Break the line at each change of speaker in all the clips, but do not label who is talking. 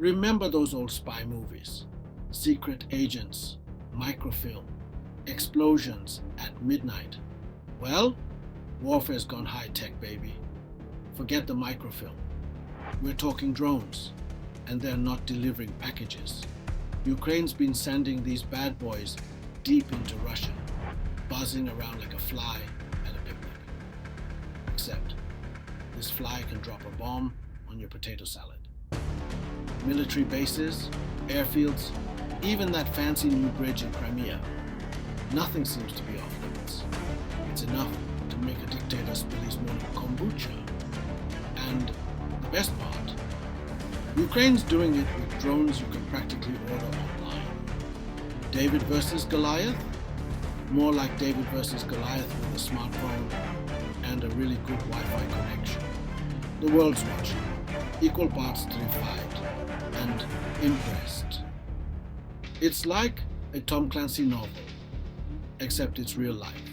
Remember those old spy movies? Secret agents, microfilm, explosions at midnight. Well, warfare's gone high-tech, baby. Forget the microfilm. We're talking drones, and they're not delivering packages. Ukraine's been sending these bad boys deep into Russia, buzzing around like a fly at a picnic. Except, this fly can drop a bomb on your potato salad. Military bases, airfields, even that fancy new bridge in Crimea. Nothing seems to be off limits. It's enough to make a dictator spill his morning kombucha. And the best part, Ukraine's doing it with drones you can practically order online. David versus Goliath? More like David versus Goliath with a smartphone and a really good Wi-Fi connection. The world's watching, equal parts terrified and impressed. It's like a Tom Clancy novel, except it's real life,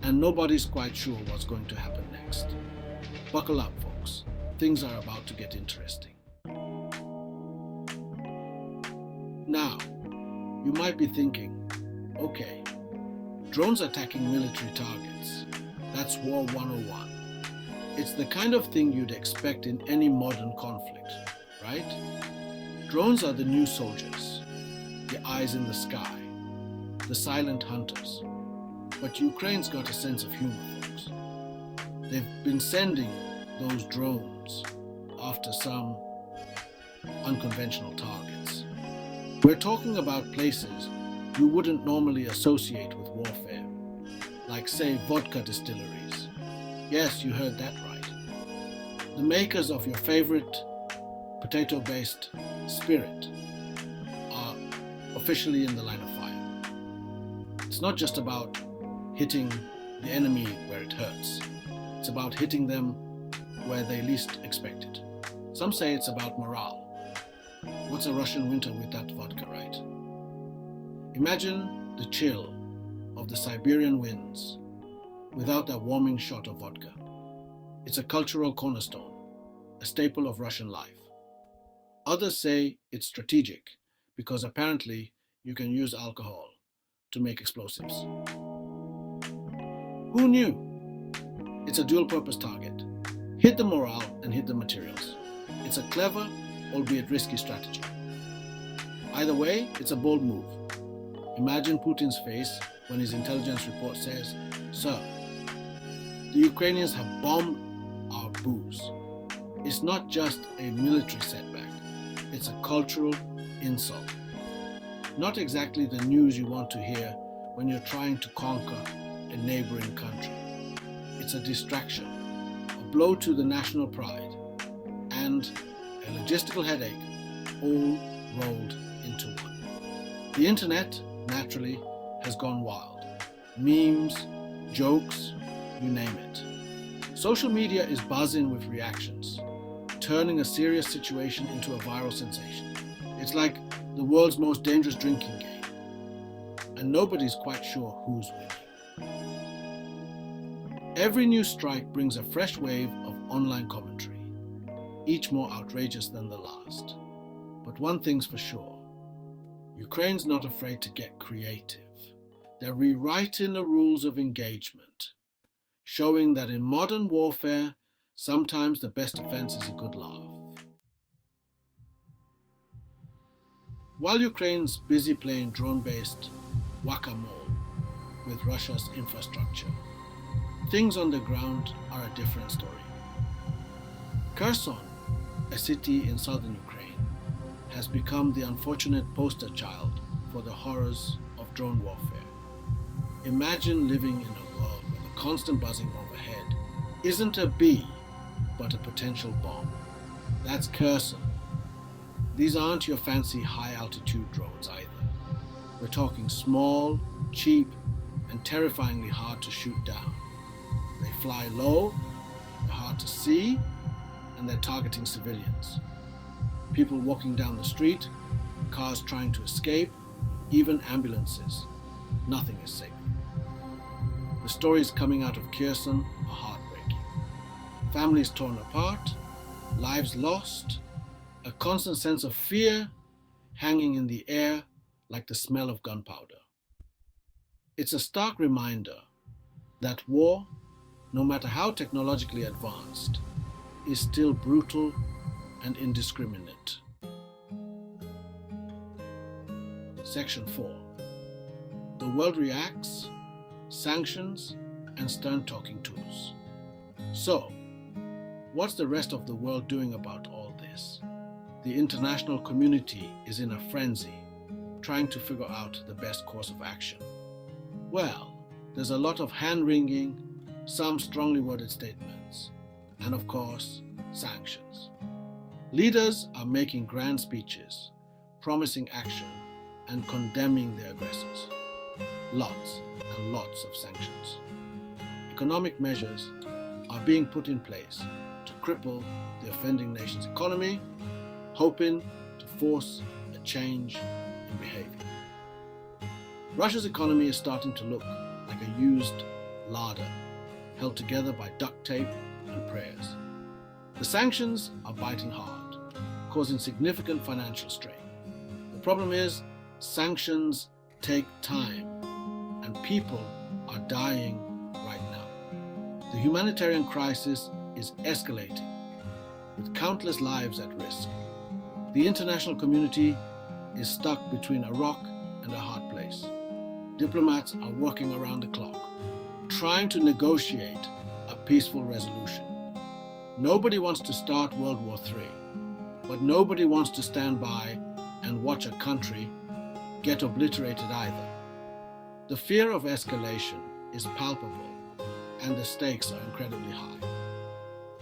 and nobody's quite sure what's going to happen next. Buckle up, folks. Things are about to get interesting. Now, you might be thinking, okay, drones attacking military targets. That's War 101. It's the kind of thing you'd expect in any modern conflict, right? Drones are the new soldiers, the eyes in the sky, the silent hunters. But Ukraine's got a sense of humor, folks. They've been sending those drones after some unconventional targets. We're talking about places you wouldn't normally associate with warfare, like say vodka distilleries. Yes, you heard that right. The makers of your favorite potato-based spirit are officially in the line of fire. It's not just about hitting the enemy where it hurts. It's about hitting them where they least expect it. Some say it's about morale. What's a Russian winter without vodka, right? Imagine the chill of the Siberian winds without that warming shot of vodka. It's a cultural cornerstone, a staple of Russian life. Others say it's strategic because apparently you can use alcohol to make explosives. Who knew? It's a dual-purpose target. Hit the morale and hit the materials. It's a clever, albeit risky strategy. Either way, it's a bold move. Imagine Putin's face when his intelligence report says, "Sir, the Ukrainians have bombed our booze." It's not just a military setback, it's a cultural insult. Not exactly the news you want to hear when you're trying to conquer a neighboring country. It's a distraction, a blow to the national pride, and a logistical headache all rolled into one. The internet, naturally, has gone wild. Memes, jokes, you name it. Social media is buzzing with reactions, turning a serious situation into a viral sensation. It's like the world's most dangerous drinking game, and nobody's quite sure who's winning. Every new strike brings a fresh wave of online commentary, each more outrageous than the last. But one thing's for sure, Ukraine's not afraid to get creative. They're rewriting the rules of engagement, showing that in modern warfare, sometimes the best defense is a good laugh. While Ukraine's busy playing drone-based whack-a-mole with Russia's infrastructure, things on the ground are a different story. Kherson, a city in southern Ukraine, has become the unfortunate poster child for the horrors of drone warfare. Imagine living in a world where the constant buzzing overhead isn't a bee, but a potential bomb. That's Kherson. These aren't your fancy high-altitude drones either. We're talking small, cheap, and terrifyingly hard to shoot down. They fly low, they're hard to see, and they're targeting civilians. People walking down the street, cars trying to escape, even ambulances. Nothing is safe. The stories coming out of Kherson are heartbreaking. Families torn apart, lives lost, a constant sense of fear hanging in the air like the smell of gunpowder. It's a stark reminder that war, no matter how technologically advanced, is still brutal and indiscriminate. Section 4. The world reacts, sanctions, and stern talking tools. So, what's the rest of the world doing about all this? The international community is in a frenzy, trying to figure out the best course of action. Well, there's a lot of hand-wringing, some strongly worded statements, and of course, sanctions. Leaders are making grand speeches, promising action, and condemning the aggressors. Lots and lots of sanctions. Economic measures are being put in place to cripple the offending nation's economy, hoping to force a change in behavior. Russia's economy is starting to look like a used larder held together by duct tape and prayers. The sanctions are biting hard, causing significant financial strain. The problem is, sanctions take time, and people are dying right now. The humanitarian crisis is escalating, with countless lives at risk. The international community is stuck between a rock and a hard place. Diplomats are working around the clock, trying to negotiate a peaceful resolution. Nobody wants to start World War III, but nobody wants to stand by and watch a country get obliterated either. The fear of escalation is palpable, and the stakes are incredibly high.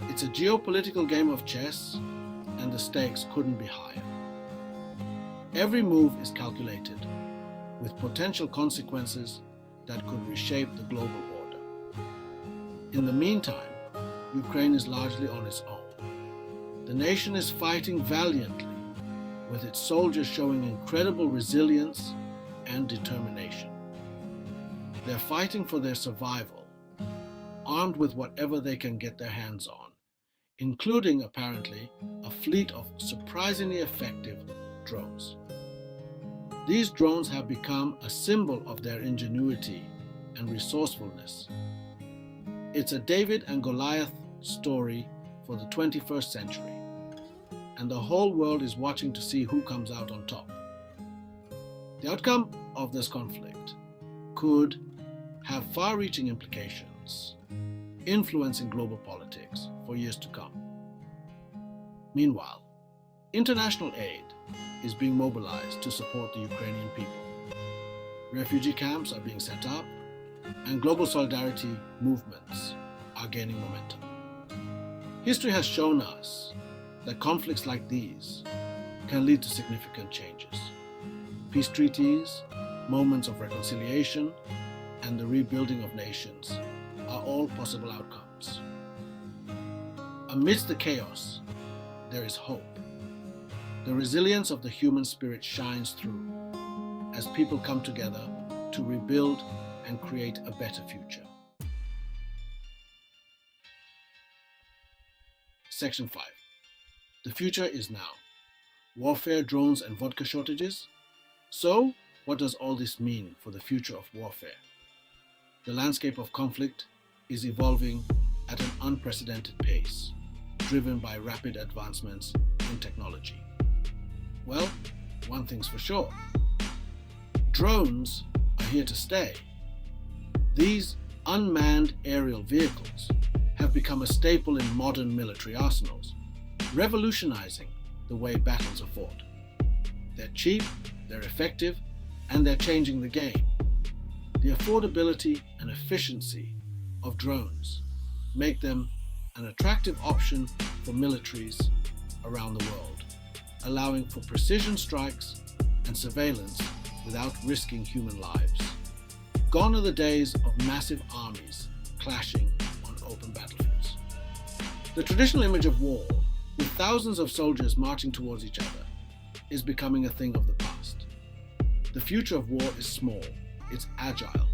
It's a geopolitical game of chess, and the stakes couldn't be higher. Every move is calculated, with potential consequences that could reshape the global order. In the meantime, Ukraine is largely on its own. The nation is fighting valiantly, with its soldiers showing incredible resilience and determination. They're fighting for their survival, armed with whatever they can get their hands on, including, apparently, a fleet of surprisingly effective drones. These drones have become a symbol of their ingenuity and resourcefulness. It's a David and Goliath story for the 21st century, and the whole world is watching to see who comes out on top. The outcome of this conflict could have far-reaching implications, influencing global politics for years to come. Meanwhile, international aid is being mobilized to support the Ukrainian people. Refugee camps are being set up, and global solidarity movements are gaining momentum. History has shown us that conflicts like these can lead to significant changes. Peace treaties, moments of reconciliation, and the rebuilding of nations are all possible outcomes. Amidst the chaos, there is hope. The resilience of the human spirit shines through as people come together to rebuild and create a better future. Section 5. The future is now. Warfare, drones, and vodka shortages. So, what does all this mean for the future of warfare? The landscape of conflict is evolving at an unprecedented pace, driven by rapid advancements in technology. Well, one thing's for sure. Drones are here to stay. These unmanned aerial vehicles have become a staple in modern military arsenals, revolutionizing the way battles are fought. They're cheap, they're effective, and they're changing the game. The affordability and efficiency of drones make them an attractive option for militaries around the world, allowing for precision strikes and surveillance without risking human lives. Gone are the days of massive armies clashing on open battlefields. The traditional image of war, with thousands of soldiers marching towards each other, is becoming a thing of the past. The future of war is small, it's agile,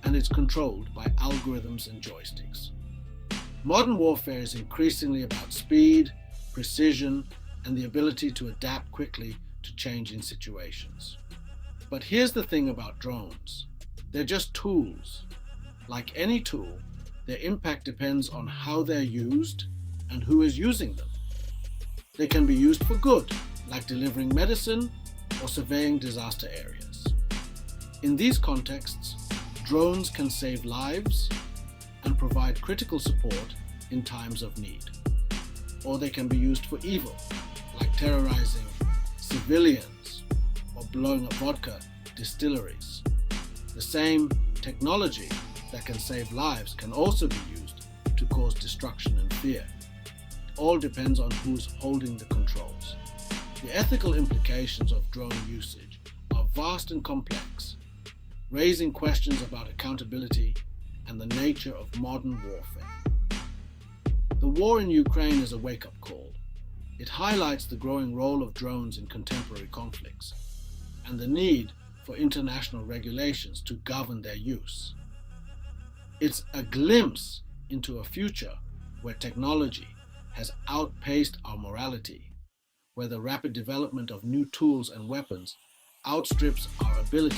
and it's controlled by algorithms and joysticks. Modern warfare is increasingly about speed, precision, and the ability to adapt quickly to changing situations. But here's the thing about drones. They're just tools. Like any tool, their impact depends on how they're used and who is using them. They can be used for good, like delivering medicine or surveying disaster areas. In these contexts, drones can save lives and provide critical support in times of need. Or they can be used for evil, like terrorizing civilians or blowing up vodka distilleries. The same technology that can save lives can also be used to cause destruction and fear. It all depends on who's holding the controls. The ethical implications of drone usage are vast and complex, raising questions about accountability and the nature of modern warfare. The war in Ukraine is a wake-up call. It highlights the growing role of drones in contemporary conflicts and the need for international regulations to govern their use. It's a glimpse into a future where technology has outpaced our morality, where the rapid development of new tools and weapons outstrips our ability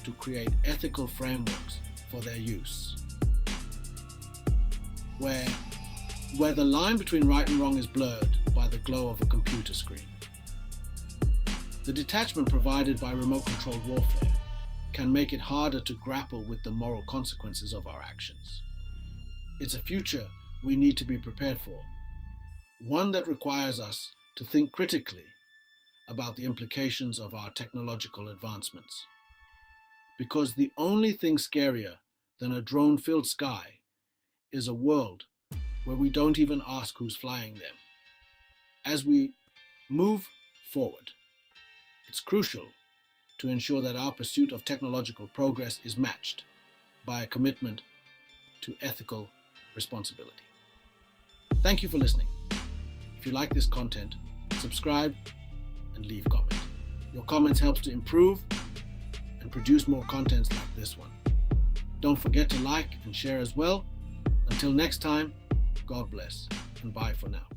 to create ethical frameworks for their use, where the line between right and wrong is blurred by the glow of a computer screen. The detachment provided by remote-controlled warfare can make it harder to grapple with the moral consequences of our actions. It's a future we need to be prepared for, one that requires us to think critically about the implications of our technological advancements. Because the only thing scarier than a drone-filled sky is a world where we don't even ask who's flying them. As we move forward, it's crucial to ensure that our pursuit of technological progress is matched by a commitment to ethical responsibility. Thank you for listening. If you like this content, subscribe and leave comment. Your comments help to improve and produce more contents like this one. Don't forget to like and share as well. Until next time, God bless and bye for now.